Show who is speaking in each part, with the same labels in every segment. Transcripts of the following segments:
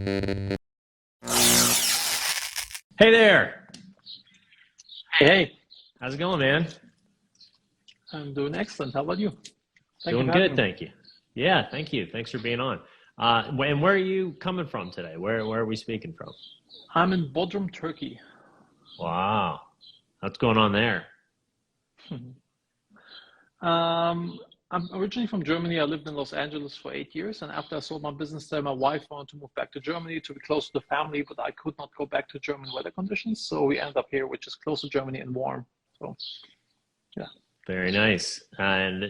Speaker 1: Hey there.
Speaker 2: Hey,
Speaker 1: How's it going, man?
Speaker 2: I'm doing excellent. How about you? Thank you
Speaker 1: Doing
Speaker 2: for
Speaker 1: good,
Speaker 2: having me.
Speaker 1: thank you. Yeah, thank you. Thanks for being on. And where are you coming from today? Where are we speaking from?
Speaker 2: I'm in Bodrum, Turkey.
Speaker 1: Wow. What's going on there?
Speaker 2: Um, I'm originally from Germany. I lived in Los Angeles for 8 years, and after I sold my business there, my wife wanted to move back to Germany to be close to the family, but I could not go back to German weather conditions, so we ended up here, which is close to Germany and warm. So, yeah,
Speaker 1: Very nice. And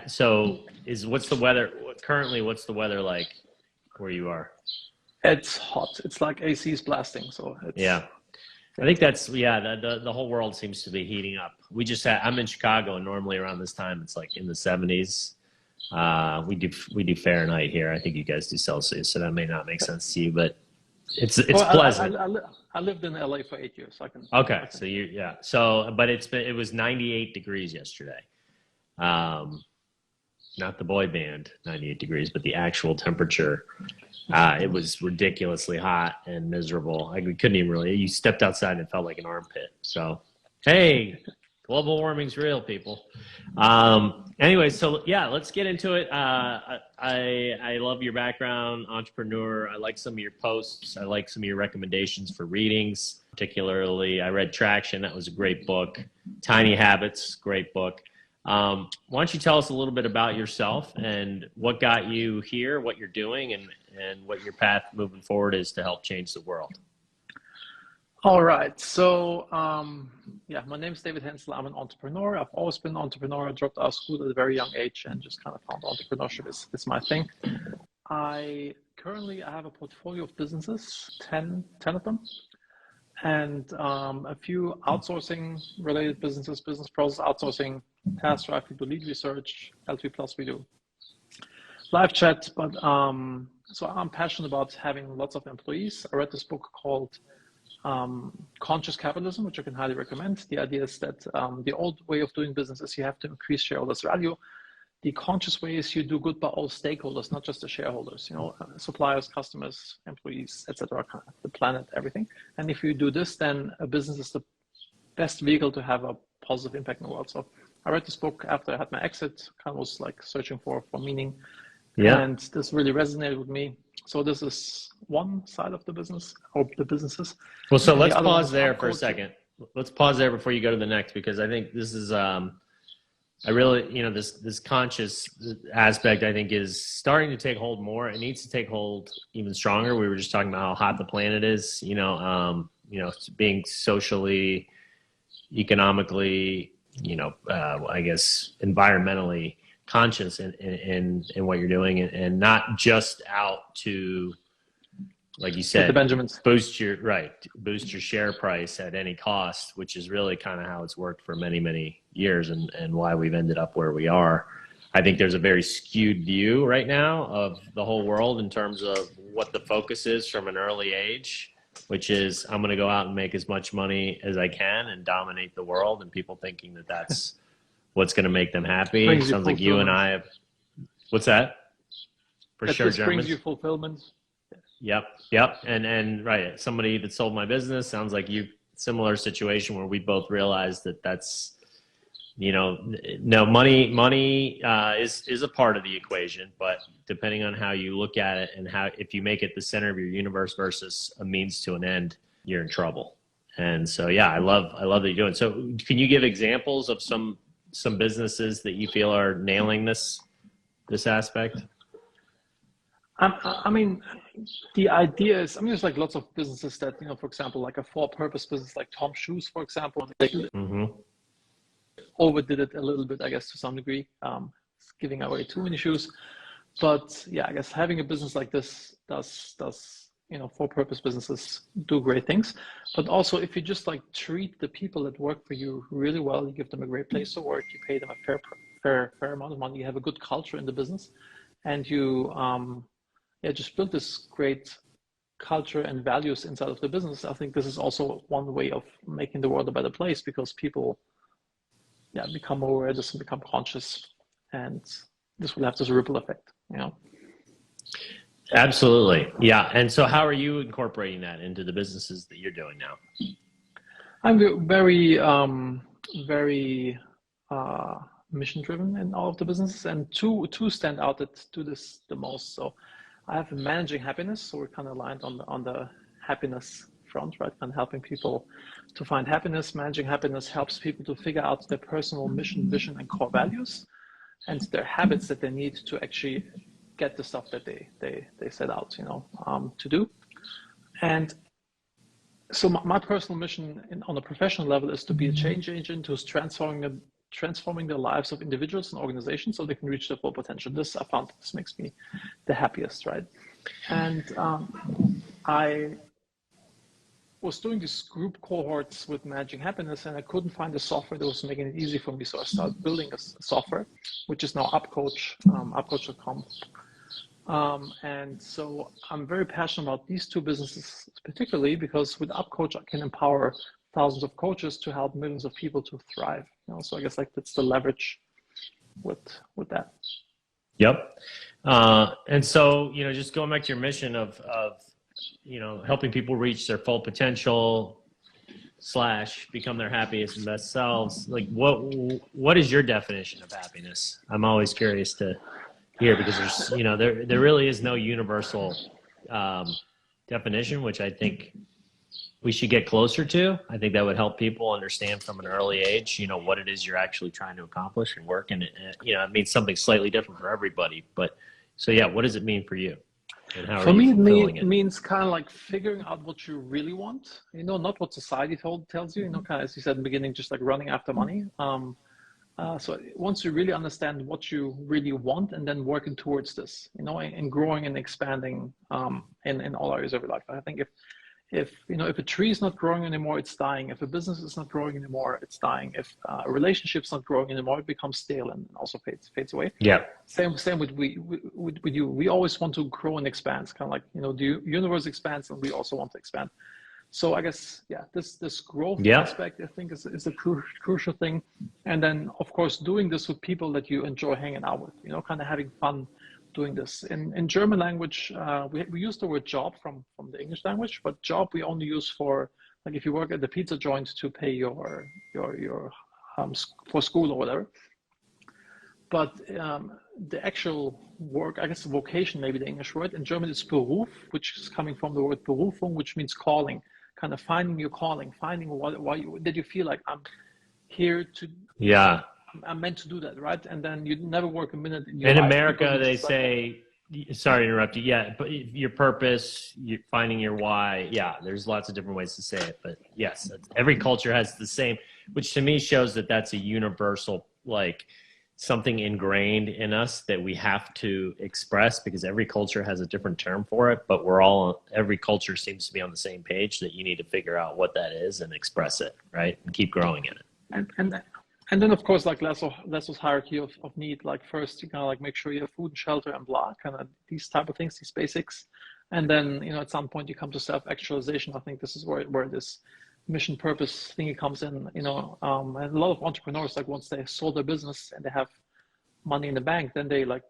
Speaker 1: so what's the weather currently, what's the weather like where you are?
Speaker 2: it's hot. It's like AC is blasting, so it's
Speaker 1: Yeah. I
Speaker 2: yeah.
Speaker 1: think that's yeah, the whole world seems to be heating up. I'm in Chicago, and normally around this time it's like in the 70s. We do Fahrenheit here. I think you guys do Celsius, so that may not make sense to you, but it's
Speaker 2: Well,
Speaker 1: pleasant.
Speaker 2: I lived in LA for 8 years. So
Speaker 1: Okay,
Speaker 2: I can.
Speaker 1: so yeah. So, but it was 98 degrees yesterday. Um, Not the boy band 98 degrees, but the actual temperature. It was ridiculously hot and miserable. We couldn't even really. You stepped outside and it felt like an armpit. So, hey, global warming's real, people. Anyway, so yeah, let's get into it. I love your background, entrepreneur. I like some of your posts. I like some of your recommendations for readings. Particularly, I read Traction. That was a great book. Tiny Habits, great book. Why don't you tell us a little bit about yourself and what got you here, what you're doing, and what your path moving forward is to help change the world?
Speaker 2: All right. So, yeah, my name is David Henzel. I'm an entrepreneur. I've always been an entrepreneur. I dropped out of school at a very young age and just kind of found entrepreneurship is my thing. I have a portfolio of businesses, 10 of them, and a few outsourcing related businesses, business process outsourcing, task drive, we do lead research, LP Plus, we do live chat. But so I'm passionate about having lots of employees. I read this book called conscious capitalism, which I can highly recommend. The idea is that the old way of doing business is you have to increase shareholders' value. The conscious way is you do good by all stakeholders, not just the shareholders, suppliers, customers, employees, etc., the planet, everything. And if you do this, then a business is the best vehicle to have a positive impact in the world. So I read this book after I had my exit, kind of was like searching for meaning.
Speaker 1: Yeah.
Speaker 2: And this really resonated with me. So this is one side of the business or the businesses.
Speaker 1: Well, so
Speaker 2: And the
Speaker 1: let's
Speaker 2: other one
Speaker 1: pause
Speaker 2: is
Speaker 1: there for a
Speaker 2: upcoach.
Speaker 1: second. Let's pause there before you go to the next, because I think this is I really, this conscious aspect, I think, is starting to take hold more. It needs to take hold even stronger. We were just talking about how hot the planet is, being socially, economically, I guess environmentally conscious in what you're doing, and not just out to, like you
Speaker 2: Get the
Speaker 1: said,
Speaker 2: Benjamins.
Speaker 1: boost your share price at any cost, which is really kind of how it's worked for many years, and why we've ended up where we are. I think there's a very skewed view right now of the whole world in terms of what the focus is from an early age, which is I'm going to go out and make as much money as I can and dominate the world, and people thinking that that's what's going to make them happy.
Speaker 2: Brings you
Speaker 1: Sounds like you and
Speaker 2: fulfillment.
Speaker 1: I have. What's that? For
Speaker 2: That
Speaker 1: sure,
Speaker 2: this brings you
Speaker 1: Germans.
Speaker 2: fulfillment.
Speaker 1: Yep. And right, somebody that sold my business, sounds like you, similar situation where we both realized that that's, no, money is a part of the equation, but depending on how you look at it and if you make it the center of your universe versus a means to an end, you're in trouble. And so, yeah, I love that you're doing. So can you give examples of some businesses that you feel are nailing this aspect?
Speaker 2: I mean, the idea is, there's like lots of businesses that, for example, like a for-purpose business like Tom Shoes, for example, they
Speaker 1: Mm-hmm.
Speaker 2: overdid it a little bit, I guess, to some degree, giving away too many shoes. But yeah, I guess having a business like this does for-purpose businesses do great things. But also, if you just like treat the people that work for you really well, you give them a great place to work, you pay them a fair amount of money, you have a good culture in the business, and you just build this great culture and values inside of the business. I think this is also one way of making the world a better place, because people become more aware, this and become conscious, and this will have this ripple effect.
Speaker 1: Absolutely. Yeah. And so how are you incorporating that into the businesses that you're doing now?
Speaker 2: I'm very mission driven in all of the businesses, and two stand out that do this the most. So I have managing happiness, so we're kind of aligned on the happiness front, right? And helping people to find happiness. Managing happiness helps people to figure out their personal mission, vision, and core values, and their habits that they need to actually get the stuff that they set out, to do. And so my personal mission on a professional level is to be a change agent who's transforming the lives of individuals and organizations so they can reach their full potential. This I found this makes me the happiest, right? And I was doing these group cohorts with Managing Happiness, and I couldn't find a software that was making it easy for me. So I started building a software, which is now upcoach, upcoach.com. And so I'm very passionate about these two businesses, particularly because with upcoach, I can empower thousands of coaches to help millions of people to thrive. So I guess like that's the leverage with that.
Speaker 1: Yep. And so, just going back to your mission of helping people reach their full potential / become their happiest and best selves. Like what is your definition of happiness? I'm always curious to hear, because there's, there really is no universal definition, which I think we should get closer to. I think that would help people understand from an early age, what it is you're actually trying to accomplish and work. And it means something slightly different for everybody. But so, yeah, what does it mean for you? And how
Speaker 2: for
Speaker 1: are
Speaker 2: me,
Speaker 1: you fulfilling
Speaker 2: it means kind of like figuring out what you really want, not what society tells you, kind of, as you said in the beginning, just like running after money. So once you really understand what you really want and then working towards this, and growing and expanding in all areas of your life. I think if a tree is not growing anymore, it's dying. If a business is not growing anymore, it's dying. If a relationship's not growing anymore, it becomes stale and also fades away.
Speaker 1: Yeah.
Speaker 2: Same with you. We always want to grow and expand. It's kind of like, the universe expands and we also want to expand. So I guess, this growth aspect, I think, is a crucial thing. And then, of course, doing this with people that you enjoy hanging out with, kind of having fun doing this. In German language, we use the word job from the English language, but job we only use for, like, if you work at the pizza joint to pay your for school or whatever. But the actual work, I guess vocation, maybe the English word, in German it's Beruf, which is coming from the word Berufung, which means calling, kind of finding your calling, finding why did you feel like I'm here to, I'm meant to do that, right? And then you never work a minute in your life.
Speaker 1: In America, they say, sorry to interrupt you, but your purpose, you're finding your why. Yeah, there's lots of different ways to say it, but yes, every culture has the same, which to me shows that that's a universal, like, something ingrained in us that we have to express, because every culture has a different term for it, but every culture seems to be on the same page, that you need to figure out what that is and express it, right? And keep growing in it.
Speaker 2: And then, of course, like Maslow's hierarchy of need, like first you kind of like make sure you have food and shelter and blah, kind of these type of things, these basics. And then, at some point you come to self-actualization. I think this is where this mission purpose thingy comes in, and a lot of entrepreneurs, like once they sold their business and they have money in the bank, then they like,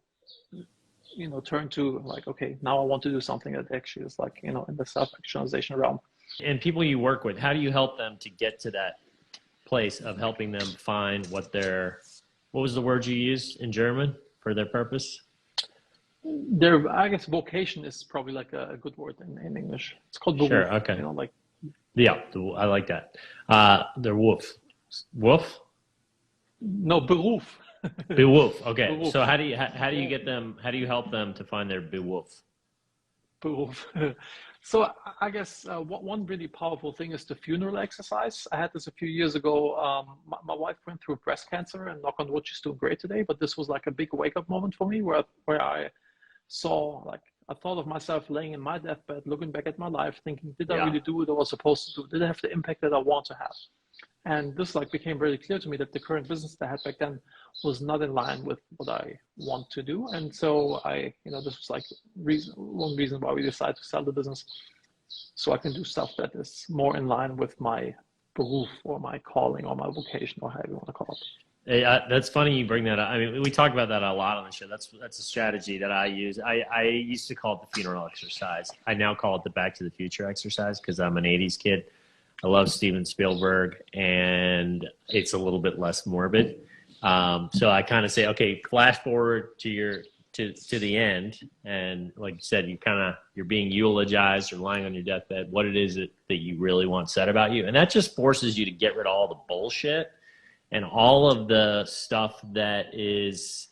Speaker 2: turn to like, okay, now I want to do something that actually is like, in the self-actualization realm.
Speaker 1: And people you work with, how do you help them to get to that place of helping them find what was the word you used in German for their purpose?
Speaker 2: I guess vocation is probably like a good word in English. It's called Beruf.
Speaker 1: Sure, okay. Yeah, I like that. The wolf. Wolf?
Speaker 2: No, Beruf.
Speaker 1: Bewolf. Okay.
Speaker 2: Beruf.
Speaker 1: So how do you get them? How do you help them to find their bewolf?
Speaker 2: Beruf. So I guess one really powerful thing is the funeral exercise. I had this a few years ago. My wife went through breast cancer, and knock on wood, she's doing great today. But this was like a big wake-up moment for me, where I saw, like, I thought of myself laying in my deathbed, looking back at my life, thinking, did I really do what I was supposed to do? Did I have the impact that I want to have? And this like became very clear to me that the current business that I had back then was not in line with what I want to do. And so this was like one reason why we decided to sell the business, so I can do stuff that is more in line with my Beruf or my calling or my vocation, or however you want to call it.
Speaker 1: That's funny you bring that up. I mean, we talk about that a lot on the show. That's a strategy that I use. I used to call it the funeral exercise. I now call it the Back to the Future exercise because I'm an 80s kid. I love Steven Spielberg, and it's a little bit less morbid. So I kind of say, okay, flash forward to to the end, and like you said, you're being eulogized or lying on your deathbed. What it is that you really want said about you, and that just forces you to get rid of all the bullshit and all of the stuff that is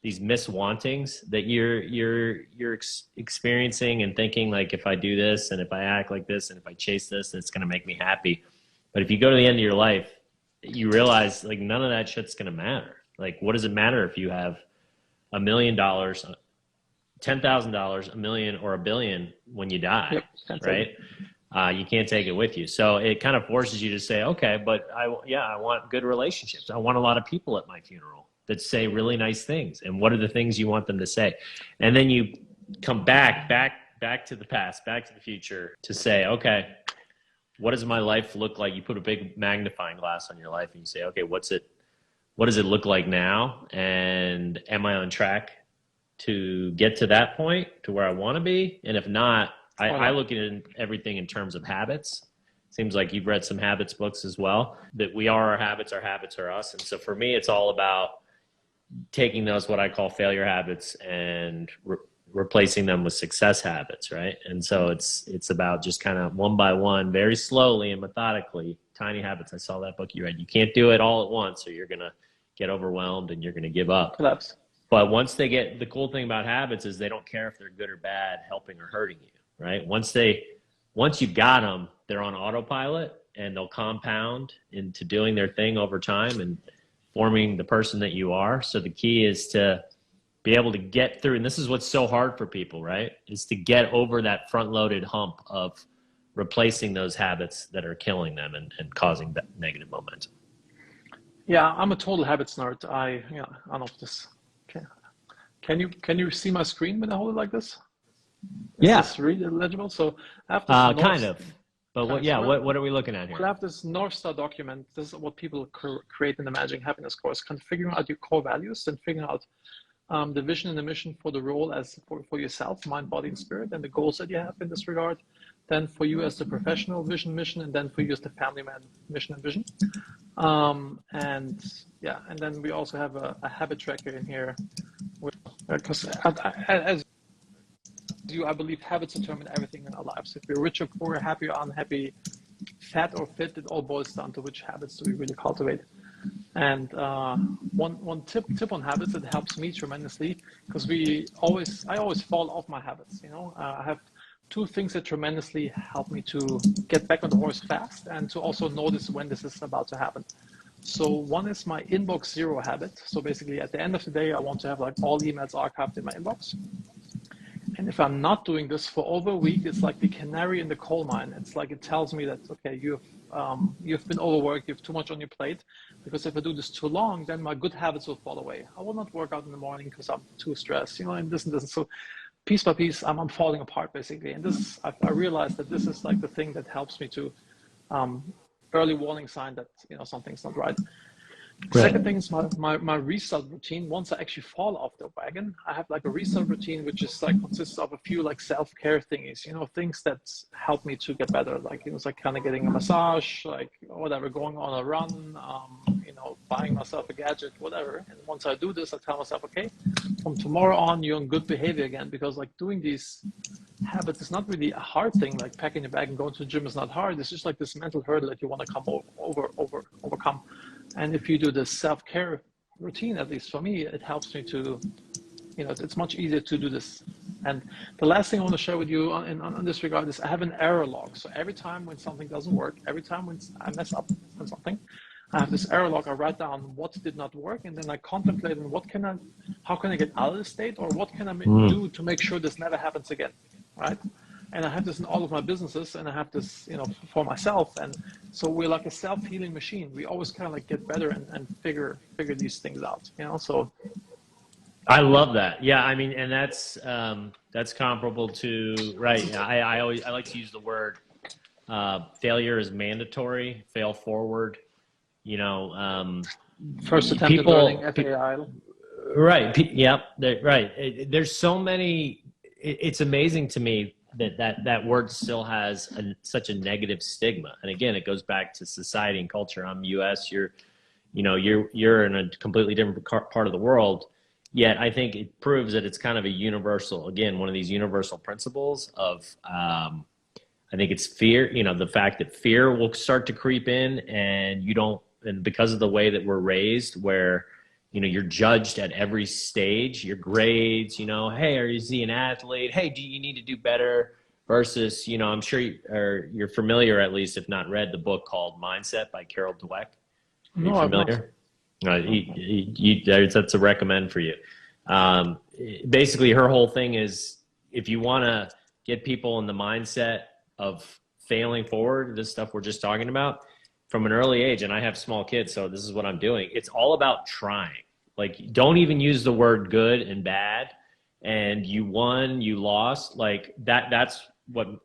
Speaker 1: these miswantings that you're experiencing and thinking, like, if I do this and if I act like this and if I chase this, it's going to make me happy. But if you go to the end of your life, you realize, like, none of that shit's going to matter. Like, what does it matter if you have $1 million, $10,000, $1 million, or $1 billion when you die? Yep, right? You can't take it with you. So it kind of forces you to say, okay, but I want good relationships. I want a lot of people at my funeral that say really nice things. And what are the things you want them to say? And then you come back to the past, back to the future to say, okay, what does my life look like? You put a big magnifying glass on your life and you say, okay, what does it look like now? And am I on track to get to that point, to where I want to be? And if not, I look at everything in terms of habits. Seems like you've read some habits books as well, that we are our habits are us. And so for me, it's all about taking those, what I call failure habits, and replacing them with success habits, right? And so it's about just kind of one by one, very slowly and methodically, tiny habits. I saw that book you read. You can't do it all at once, or you're going to get overwhelmed and you're going to give up.
Speaker 2: Collapse.
Speaker 1: But once they get, the cool thing about habits is they don't care if they're good or bad, helping or hurting you, right? Once you've got them, they're on autopilot, and they'll compound into doing their thing over time and forming the person that you are. So the key is to be able to get through, and this is what's so hard for people, right? Is to get over that front-loaded hump of replacing those habits that are killing them and causing that negative momentum.
Speaker 2: Yeah, I'm a total habits nerd. I don't know if this. Okay. Can you see my screen when I hold it like this? Is this really legible? So after
Speaker 1: kind of. But what are we looking at here?
Speaker 2: We'll have this North Star document. This is what people create in the Managing Happiness course, kind of figuring out your core values and figuring out the vision and the mission for the role as for yourself, mind, body, and spirit, and the goals that you have in this regard. Then for you as the professional vision, mission, and then for you as the family man, mission and vision. And then we also have a habit tracker in here, because as I believe habits determine everything in our lives. If we're rich or poor, happy or unhappy, fat or fit, it all boils down to which habits do we really cultivate. And one tip on habits that helps me tremendously, because I always fall off my habits. I have two things that tremendously help me to get back on the horse fast and to also notice when this is about to happen. So one is my inbox zero habit. So basically at the end of the day, I want to have like all emails archived in my inbox. And if I'm not doing this for over a week, it's like the canary in the coal mine. It's like it tells me that, okay, you've been overworked, you have too much on your plate. Because if I do this too long, then my good habits will fall away. I will not work out in the morning because I'm too stressed, and this and this. So piece by piece, I'm falling apart basically. And this, I realized that this is like the thing that helps me to early warning sign that something's not right.
Speaker 1: Right.
Speaker 2: Second thing is my restart routine. Once I actually fall off the wagon, I have like a restart routine, which is like consists of a few like self-care thingies, things that help me to get better. Like, it's like kind of getting a massage, like whatever, going on a run, buying myself a gadget, whatever. And once I do this, I tell myself, okay, from tomorrow on, you're on good behavior again, because like doing these habits is not really a hard thing. Like packing your bag and going to the gym is not hard. It's just like this mental hurdle that you want to overcome. And if you do the self-care routine, at least for me, it helps me to, it's much easier to do this. And the last thing I want to share with you on this regard is I have an error log. So every time when something doesn't work, every time when I mess up on something, I have this error log. I write down what did not work, and then I contemplate on how can I get out of this state, or what can I do to make sure this never happens again, right? And I have this in all of my businesses, and I have this, for myself. And so we're like a self-healing machine. We always kind of like get better and figure these things out, so.
Speaker 1: I love that. Yeah. I mean, and that's comparable to, right. I like to use the word, failure is mandatory, fail forward.
Speaker 2: First attempt at
Speaker 1: people,
Speaker 2: learning FAI.
Speaker 1: right? Yep, right. There's so many. It's amazing to me that word still has such a negative stigma. And again, it goes back to society and culture. I'm U.S. You're in a completely different part of the world. Yet I think it proves that it's kind of a universal, again, one of these universal principles of, I think it's fear, the fact that fear will start to creep in, and and because of the way that we're raised, where, you're judged at every stage, your grades, hey, are you an athlete? Hey, do you need to do better? Versus, I'm sure you're familiar, at least if not read, the book called Mindset by Carol Dweck. Are you familiar? That's a recommend for you. Basically, her whole thing is, if you want to get people in the mindset of failing forward, this stuff we're just talking about, from an early age, and I have small kids, so this is what I'm doing. It's all about trying. Like, don't even use the word good and bad, and you won, you lost. Like that's what,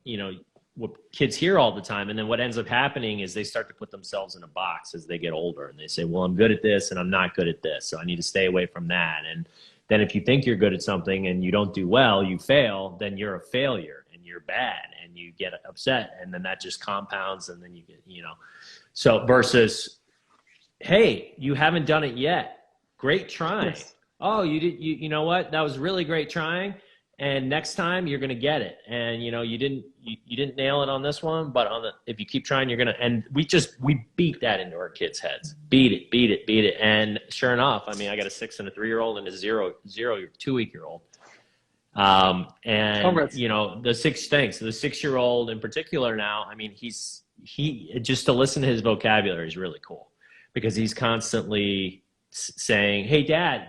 Speaker 1: what kids hear all the time. And then what ends up happening is they start to put themselves in a box as they get older, and they say, well, I'm good at this and I'm not good at this, so I need to stay away from that. And then if you think you're good at something and you don't do well, you fail, then you're a failure and you're bad, and you get upset, and then that just compounds, and then you get, so versus, hey, you haven't done it yet. Great trying. Yes. Oh, you know what? That was really great trying. And next time you're going to get it. And, you didn't nail it on this one, but if you keep trying, you're going to, and we beat that into our kids' heads. Beat it. And sure enough, I mean, I got a 6 and a 3-year-old and a 2-week-old. And congrats. The 6-year-old in particular now, I mean, he just to listen to his vocabulary is really cool, because he's constantly saying, hey, Dad,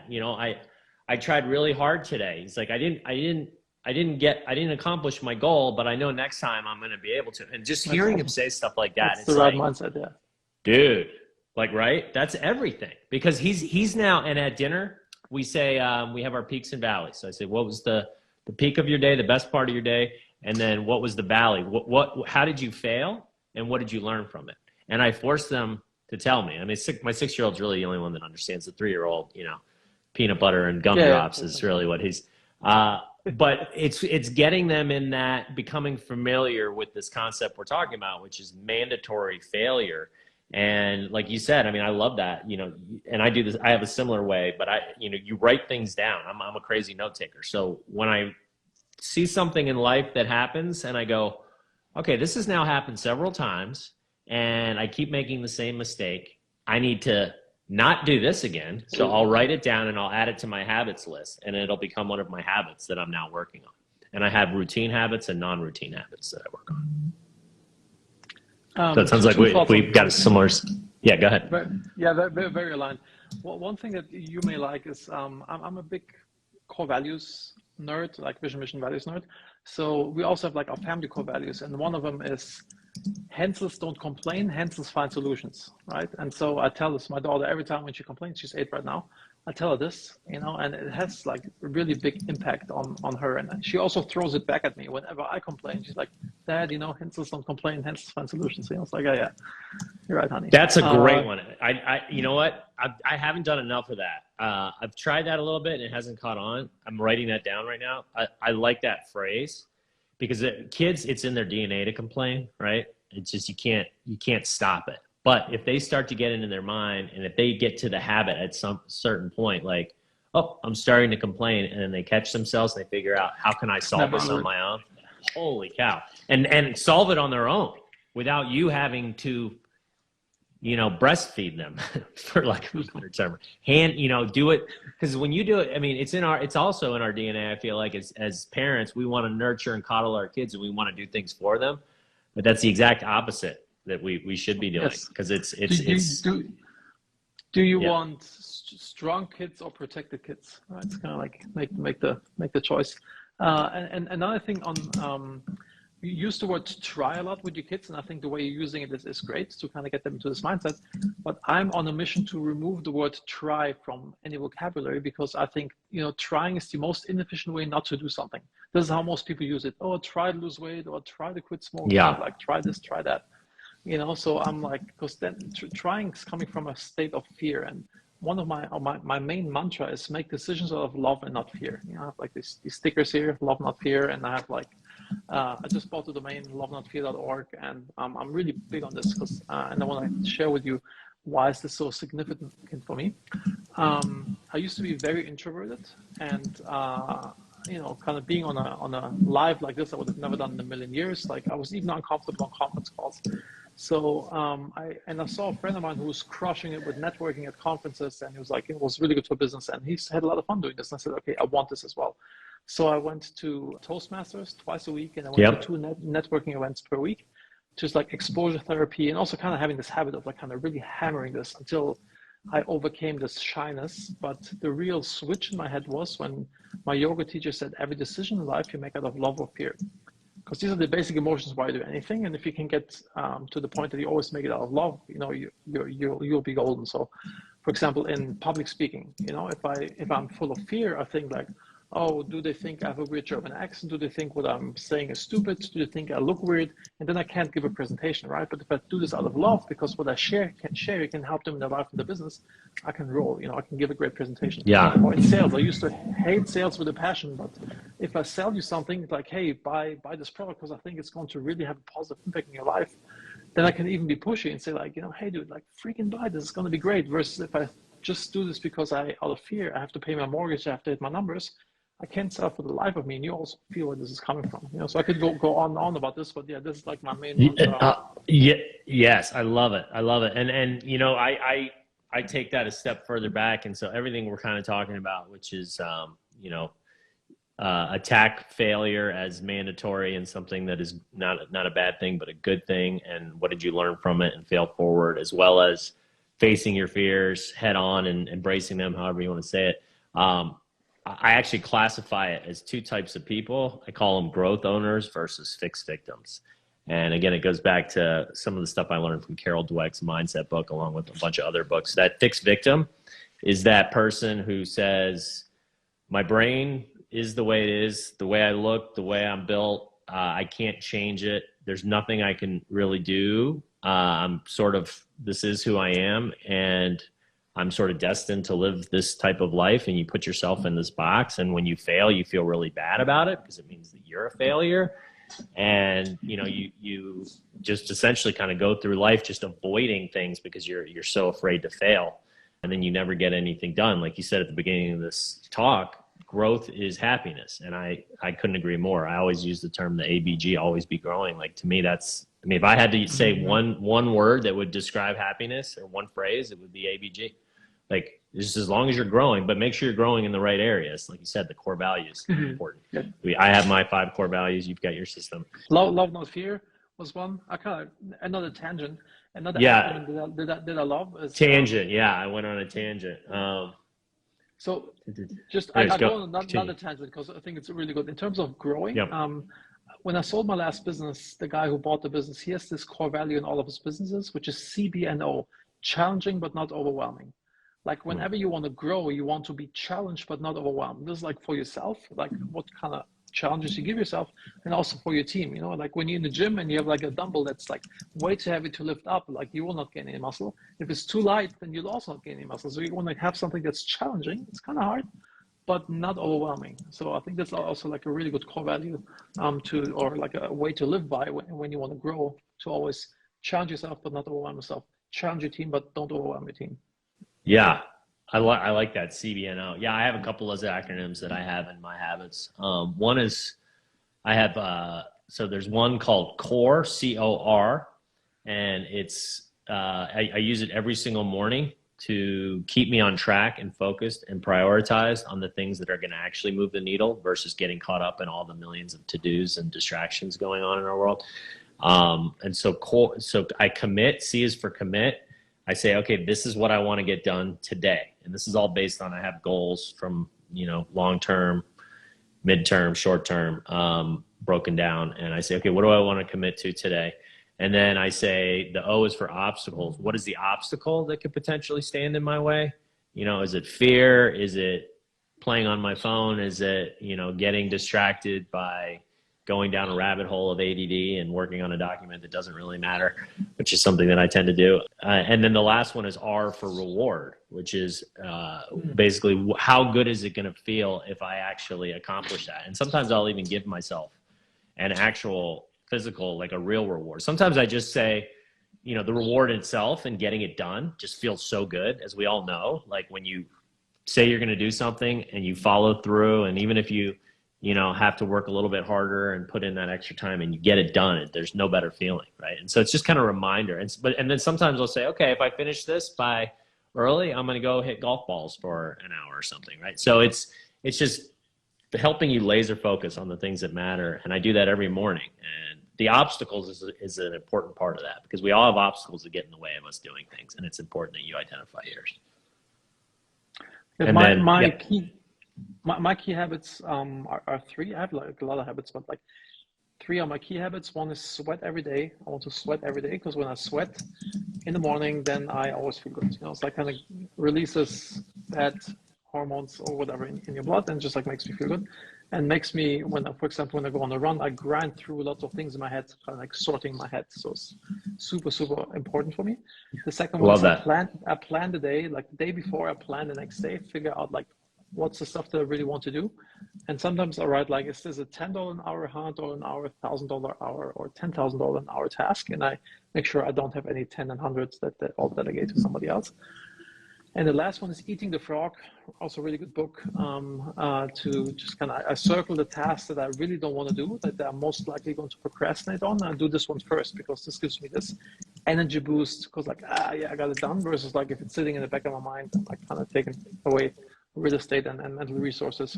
Speaker 1: I tried really hard today. He's like, I didn't accomplish my goal, but I know next time I'm going to be able to. And just hearing him say stuff like that,
Speaker 2: it's the right mindset. Yeah,
Speaker 1: dude, like, right. That's everything, because he's now, and at dinner we say, we have our peaks and valleys. So I say, what was the peak of your day, the best part of your day? And then what was the valley? How did you fail? And what did you learn from it? And I force them to tell me. I mean, my 6-year-old's really the only one that understands. The 3-year-old, peanut butter and gumdrops is really what he's, but it's getting them in that, becoming familiar with this concept we're talking about, which is mandatory failure. And like you said, I mean, I love that, and I do this, I have a similar way, but you write things down. I'm a crazy note taker. So when I see something in life that happens and I go, okay, this has now happened several times and I keep making the same mistake, I need to not do this again. So I'll write it down and I'll add it to my habits list, and it'll become one of my habits that I'm now working on. And I have routine habits and non-routine habits that I work on. So it sounds like we've got a similar. Yeah, go ahead.
Speaker 2: Very, very aligned. Well, one thing that you may like is I'm a big core values nerd, like vision, mission, values nerd. So we also have like our family core values, and one of them is Henzels don't complain, Henzels find solutions, right? And so I tell this, my daughter, every time when she complains, she's 8 right now, I tell her this, and it has like a really big impact on her. And she also throws it back at me whenever I complain. She's like, Dad, Henzels don't complain, Henzels find solutions. It's like, yeah, you're right, honey.
Speaker 1: That's a great one. I you know what? I haven't done enough of that. I've tried that a little bit and it hasn't caught on. I'm writing that down right now. I like that phrase, because kids, it's in their DNA to complain, right? It's just, you can't stop it. But if they start to get into their mind, and if they get to the habit at some certain point, like, oh, I'm starting to complain, and then they catch themselves and they figure out, how can I solve this on my own? Holy cow. And solve it on their own without you having to, breastfeed them, for lack of a better term. Do it. Because when you do it, I mean, it's also in our DNA. I feel like as parents, we want to nurture and coddle our kids, and we want to do things for them. But that's the exact opposite that we should be doing, because
Speaker 2: do you want strong kids or protected kids? Right? It's kind of like make the choice. And another thing on you use the word try a lot with your kids, and I think the way you're using it is great to kind of get them into this mindset. But I'm on a mission to remove the word try from any vocabulary, because I think, trying is the most inefficient way not to do something. This is how most people use it. Oh, try to lose weight, or try to quit smoking.
Speaker 1: Yeah.
Speaker 2: Like, try this, try that. you know. So I'm like, because then trying is coming from a state of fear, and one of my main mantra is make decisions out of love and not fear. You know, I have like these stickers here, love not fear, and I have like I just bought the domain lovenotfear.org, and I'm really big on this because and I want to share with you why is this so significant for me. I used to be very introverted, and you know, kind of being on a live like this, I would have never done in a million years. Like I was even uncomfortable on conference calls. So I saw a friend of mine who was crushing it with networking at conferences, and he was like, it was really good for business, and he's had a lot of fun doing this. And I said, okay, I want this as well. So I went to Toastmasters twice a week, and I went to two networking events per week, just like exposure therapy, and also kind of having this habit of like kind of really hammering this until I overcame this shyness. But the real switch in my head was when my yoga teacher said, every decision in life you make out of love or fear. Because these are the basic emotions why you do anything, and if you can get to the point that you always make it out of love, you know, you'll be golden. So, for example, in public speaking, you know, if I'm full of fear, I think like, oh, do they think I have a weird German accent? Do they think what I'm saying is stupid? Do they think I look weird? And then I can't give a presentation, right? But if I do this out of love, because what I can help them in their life and their business, I can roll, you know, I can give a great presentation.
Speaker 1: Yeah.
Speaker 2: Or in sales, I used to hate sales with a passion, but if I sell you something, it's like, hey, buy this product because I think it's going to really have a positive impact in your life, then I can even be pushy and say like, you know, hey, dude, like freaking buy this, it's going to be great. Versus if I just do this because out of fear, I have to pay my mortgage, I have to hit my numbers, I can't sell for the life of me, and you also feel where this is coming from. You know, so I could go on and on about this, but yeah, this is like my main mantra.
Speaker 1: Yes, I love it. I love it. And you know, I take that a step further back, and so everything we're kind of talking about, which is you know, attack failure as mandatory and something that is not a bad thing, but a good thing. And what did you learn from it and fail forward, as well as facing your fears head on and embracing them, however you want to say it. I actually classify it as two types of people. I call them growth owners versus fixed victims. And again, it goes back to some of the stuff I learned from Carol Dweck's mindset book, along with a bunch of other books. That fixed victim is that person who says, my brain is the way it is, the way I look, the way I'm built. I can't change it. There's nothing I can really do. This is who I am. And I'm sort of destined to live this type of life, and you put yourself in this box. And when you fail, you feel really bad about it because it means that you're a failure. And, you know, you just essentially kind of go through life just avoiding things because you're so afraid to fail. And then you never get anything done. Like you said at the beginning of this talk, growth is happiness. And I couldn't agree more. I always use the term the ABG, always be growing. Like to me, if I had to say one word that would describe happiness or one phrase, it would be ABG. Like just as long as you're growing, but make sure you're growing in the right areas. Like you said, the core values are important. Yeah. I have my 5 core values. You've got your system.
Speaker 2: Love, not fear was one. I kind of another tangent. Another acronym did I love is
Speaker 1: tangent. I went on a tangent.
Speaker 2: So just I go on another tangent because I think it's really good in terms of growing.
Speaker 1: Yep.
Speaker 2: When I sold my last business, the guy who bought the business, he has this core value in all of his businesses, which is CBNO, challenging but not overwhelming. Like whenever you want to grow, you want to be challenged but not overwhelmed. This is like for yourself, like what kind of challenges you give yourself, and also for your team. You know, like when you're in the gym and you have like a dumbbell that's like way too heavy to lift up, like you will not gain any muscle. If it's too light, then you'll also not gain any muscle. So you want to have something that's challenging. It's kind of hard, but not overwhelming. So I think that's also like a really good core value or like a way to live by when you want to grow, to always challenge yourself but not overwhelm yourself. Challenge your team but don't overwhelm your team.
Speaker 1: Yeah, I like that CBNO. Yeah, I have a couple of acronyms that I have in my habits. One is I have so there's one called CORE, COR, and it's I use it every single morning to keep me on track and focused and prioritized on the things that are going to actually move the needle versus getting caught up in all the millions of to-dos and distractions going on in our world. And so I commit. C is for commit. I say, okay, this is what I want to get done today. And this is all based on, I have goals from, long-term, mid-term, short-term, broken down. And I say, okay, what do I want to commit to today? And then I say the O is for obstacles. What is the obstacle that could potentially stand in my way? Is it fear? Is it playing on my phone? Is it, getting distracted by, going down a rabbit hole of ADD and working on a document that doesn't really matter, which is something that I tend to do. And then the last one is R for reward, which is basically how good is it going to feel if I actually accomplish that? And sometimes I'll even give myself an actual physical, like a real reward. Sometimes I just say, you know, the reward itself and getting it done just feels so good, as we all know. Like when you say you're going to do something and you follow through, and even if you know, have to work a little bit harder and put in that extra time and you get it done, there's no better feeling, right? And so it's just kind of a reminder. And then sometimes I'll say, okay, if I finish this by early, I'm going to go hit golf balls for an hour or something, right? So it's just helping you laser focus on the things that matter. And I do that every morning. And the obstacles is an important part of that, because we all have obstacles that get in the way of us doing things. And it's important that you identify yours.
Speaker 2: Yeah,
Speaker 1: And
Speaker 2: my key habits are three. I have like a lot of habits, but like three are my key habits. One is sweat every day. I want to sweat every day, because when I sweat in the morning, then I always feel good. You know, it's like kind of releases bad hormones or whatever in your blood, and just like makes me feel good, and makes me, for example, when I go on a run, I grind through lots of things in my head, kind of like sorting my head. So it's super, super important for me. The second one is I plan the day, like the day before I plan the next day, figure out like what's the stuff that I really want to do. And sometimes I write like, is this a $10 an hour, $100 an hour, $1,000 an hour, or $10,000 an hour task? And I make sure I don't have any 10 and hundreds that I'll delegate to somebody else. And the last one is Eating the Frog, also a really good book, to just kind of, I circle the tasks that I really don't want to do, that I'm most likely going to procrastinate on, and do this one first, because this gives me this energy boost, because like, yeah, I got it done, versus like if it's sitting in the back of my mind, I'm like kind of taking away real estate and mental resources.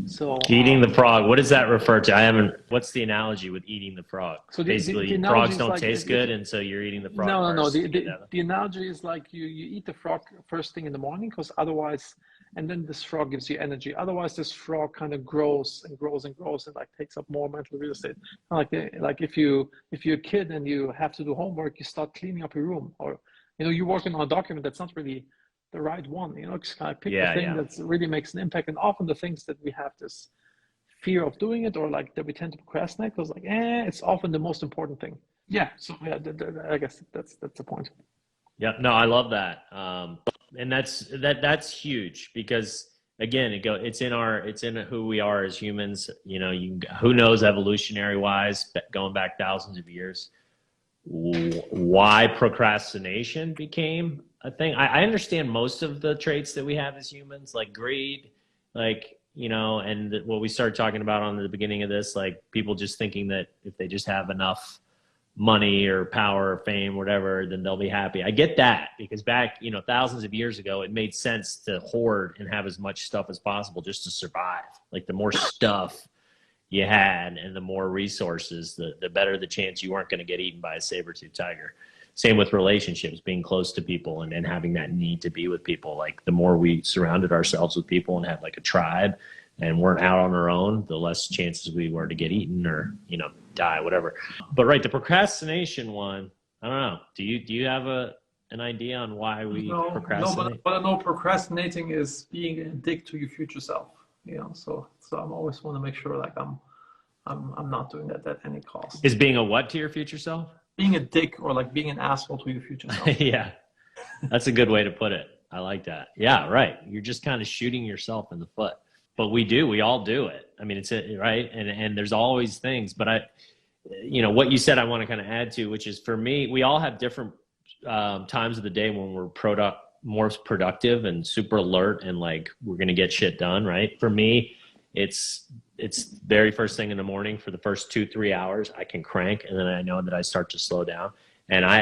Speaker 2: So
Speaker 1: eating the frog, what does that refer to? What's the analogy with eating the frog? So basically the frogs don't taste good, and so you're eating the frog.
Speaker 2: No. The analogy is like you eat the frog first thing in the morning, because otherwise, and then this frog gives you energy. Otherwise, this frog kind of grows and grows and grows, and like takes up more mental real estate. Like if you're a kid and you have to do homework, you start cleaning up your room, or you know, you're working on a document that's not really the right one, you know, just kind of pick the thing that really makes an impact. And often the things that we have this fear of doing it, or like that we tend to procrastinate, because like, it's often the most important thing. Yeah. So yeah, I guess that's the point.
Speaker 1: Yeah, no, I love that. And that's huge, because again, it's in who we are as humans. You know, who knows evolutionary wise, going back thousands of years, why procrastination became a thing. I understand most of the traits that we have as humans, like greed, like, you know, and what we started talking about on the beginning of this, like people just thinking that if they just have enough money or power or fame, whatever, then they'll be happy. I get that, because back, you know, thousands of years ago, it made sense to hoard and have as much stuff as possible just to survive. Like the more stuff you had and the more resources, the better the chance you weren't going to get eaten by a saber-toothed tiger. Same with relationships, being close to people and having that need to be with people. Like the more we surrounded ourselves with people and had like a tribe and weren't out on our own, the less chances we were to get eaten or, you know, die, whatever. But right, the procrastination one, I don't know. Do you have an idea on why we procrastinate?
Speaker 2: No, but I know procrastinating is being a dick to your future self. You know, so I'm always want to make sure like I'm not doing that at any cost.
Speaker 1: Is being a what to your future self?
Speaker 2: Being a dick, or like being an asshole to your future self.
Speaker 1: Yeah, that's a good way to put it. I like that. Yeah, right. You're just kind of shooting yourself in the foot. But we all do it. I mean, it's right. And there's always things, but you know, what you said, I want to kind of add to, which is for me, we all have different times of the day when we're more productive and super alert and like, we're going to get shit done. Right. For me, it's very first thing in the morning. For the first 2-3 hours, I can crank, and then I know that I start to slow down. And I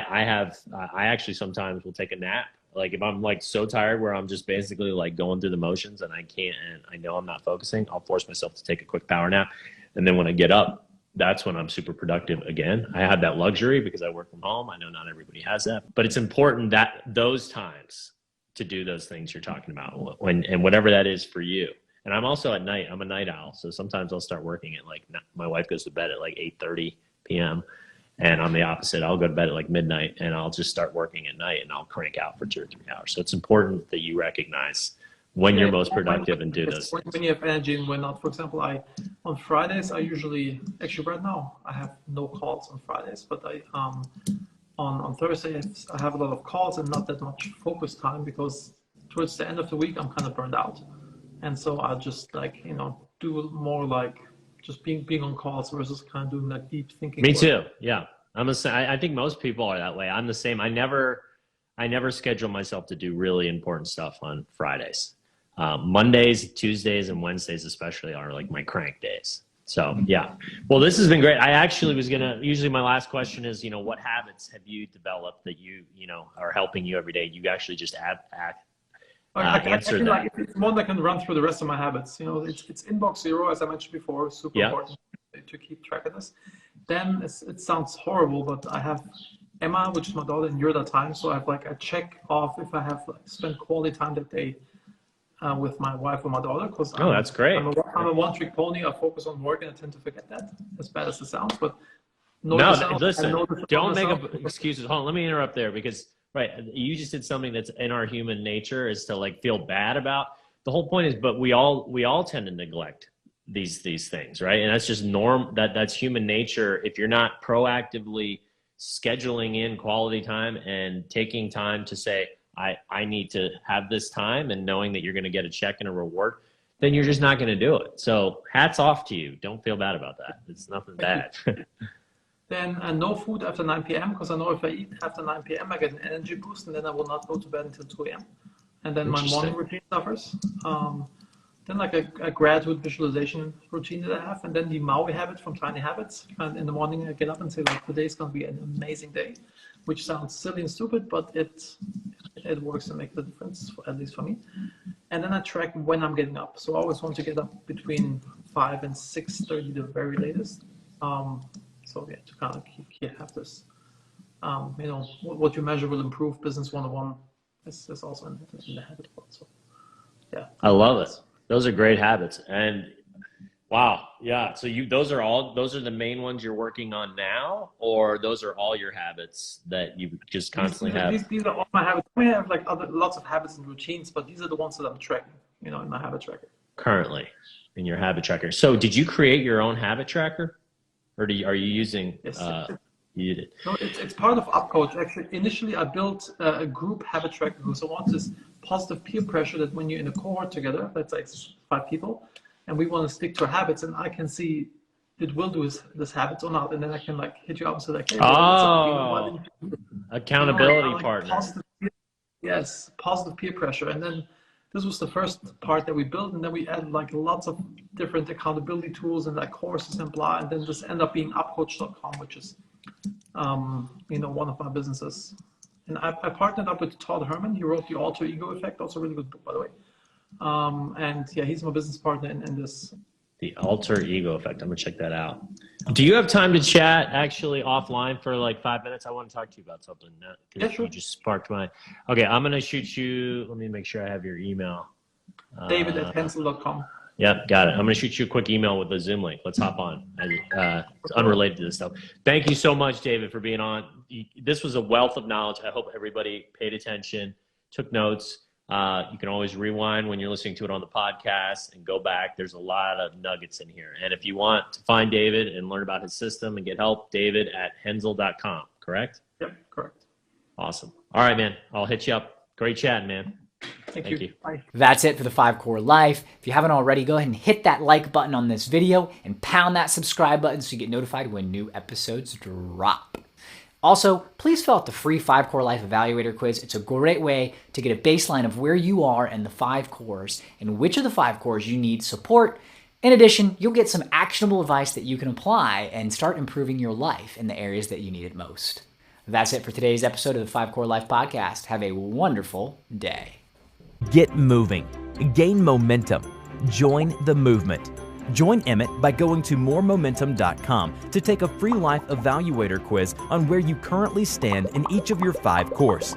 Speaker 1: actually sometimes will take a nap. Like if I'm like so tired where I'm just basically like going through the motions and I can't, and I know I'm not focusing, I'll force myself to take a quick power nap. And then when I get up, that's when I'm super productive again. I have that luxury because I work from home. I know not everybody has that, but it's important that those times to do those things you're talking about, and whatever that is for you. And I'm also at night, I'm a night owl. So sometimes I'll start working at like, my wife goes to bed at like 8:30 p.m. And I'm the opposite. I'll go to bed at like midnight and I'll just start working at night and I'll crank out for 2 or 3 hours. So it's important that you recognize when you're most productive and do this.
Speaker 2: When you have energy and when not. For example, on Fridays, I usually, actually right now, I have no calls on Fridays, but on Thursdays, I have a lot of calls and not that much focus time because towards the end of the week, I'm kind of burned out. And so I just like, do more like just being on calls versus kind of doing like deep thinking.
Speaker 1: Me too. Yeah. I think most people are that way. I'm the same. I never schedule myself to do really important stuff on Fridays. Mondays, Tuesdays, and Wednesdays especially are like my crank days. So yeah. Well, this has been great. I actually was usually my last question is, what habits have you developed that you are helping you every day? You actually just answer that.
Speaker 2: It's one that can run through the rest of my habits. It's inbox zero, as I mentioned before, super important to keep track of this. Then it sounds horrible, but I have Emma, which is my daughter, and you're that time. So I have like a check off if I have spent quality time that day with my wife or my daughter. Because
Speaker 1: that's great.
Speaker 2: I'm a one-trick pony. I focus on work and I tend to forget that, as bad as it sounds. But
Speaker 1: listen, don't make excuses. Hold on, let me interrupt there because you just did something that's in our human nature is to like feel bad about. The whole point is, but we all tend to neglect these things, right? And that's just that's human nature. If you're not proactively scheduling in quality time and taking time to say, I need to have this time and knowing that you're going to get a check and a reward, then you're just not going to do it. So hats off to you. Don't feel bad about that. It's nothing bad.
Speaker 2: Then no food after 9 p.m. because I know if I eat after 9 p.m. I get an energy boost and then I will not go to bed until 2 a.m. And then my morning routine suffers. Then like a graduate visualization routine that I have, and then the Maui habit from Tiny Habits. And in the morning I get up and say like today's going to be an amazing day, which sounds silly and stupid, but it works and makes the difference, at least for me. And then I track when I'm getting up. So I always want to get up between 5 and 6:30, the very latest. So yeah, to kind of have this, what you measure will improve. Business 101 is also in the habit world. So yeah,
Speaker 1: I love it. Those are great habits. And wow, yeah. So those are the main ones you're working on now, or those are all your habits that you just constantly have?
Speaker 2: These are all my habits. I have like lots of habits and routines, but these are the ones that I'm tracking, in my habit tracker. Currently,
Speaker 1: in your habit tracker. So did you create your own habit tracker? Or are you using?
Speaker 2: Yes,
Speaker 1: you did.
Speaker 2: No, it's part of upcoach. Actually, initially I built a group habit tracker because I want this positive peer pressure that when you're in a cohort together, let's say 5 people, and we want to stick to our habits, and I can see it will do this habits or not, and then I can like hit you up and say like, hey,
Speaker 1: accountability partner.
Speaker 2: Positive peer pressure, and then. This was the first part that we built, and then we added like lots of different accountability tools and like courses and blah, and then this ended up being upcoach.com, which is, one of my businesses. And I partnered up with Todd Herman. He wrote The Alter Ego Effect, also a really good book, by the way. And yeah, he's my business partner in this.
Speaker 1: The Alter Ego Effect. I'm gonna check that out. Do you have time to chat actually offline for like 5 minutes? I want to talk to you about something.
Speaker 2: Yeah, sure.
Speaker 1: You just sparked my. Okay, I'm gonna shoot you. Let me make sure I have your email.
Speaker 2: David at Henzel.com.
Speaker 1: Yep, got it. I'm gonna shoot you a quick email with a Zoom link. Let's hop on. It's unrelated to this stuff. Thank you so much, David, for being on. This was a wealth of knowledge. I hope everybody paid attention, took notes. You can always rewind when you're listening to it on the podcast and go back. There's a lot of nuggets in here. And if you want to find David and learn about his system and get help, David at Henzel.com, correct?
Speaker 2: Yep, correct.
Speaker 1: Awesome. All right, man. I'll hit you up. Great chatting, man.
Speaker 2: Thank you. Bye.
Speaker 3: That's it for the 5 Core Life. If you haven't already, go ahead and hit that like button on this video and pound that subscribe button so you get notified when new episodes drop. Also, please fill out the free 5 Core Life Evaluator quiz. It's a great way to get a baseline of where you are in the 5 cores and which of the 5 cores you need support. In addition, you'll get some actionable advice that you can apply and start improving your life in the areas that you need it most. That's it for today's episode of the 5 Core Life Podcast. Have a wonderful day.
Speaker 4: Get moving. Gain momentum. Join the movement. Join Emmett by going to moremomentum.com to take a free life evaluator quiz on where you currently stand in each of your 5 cores.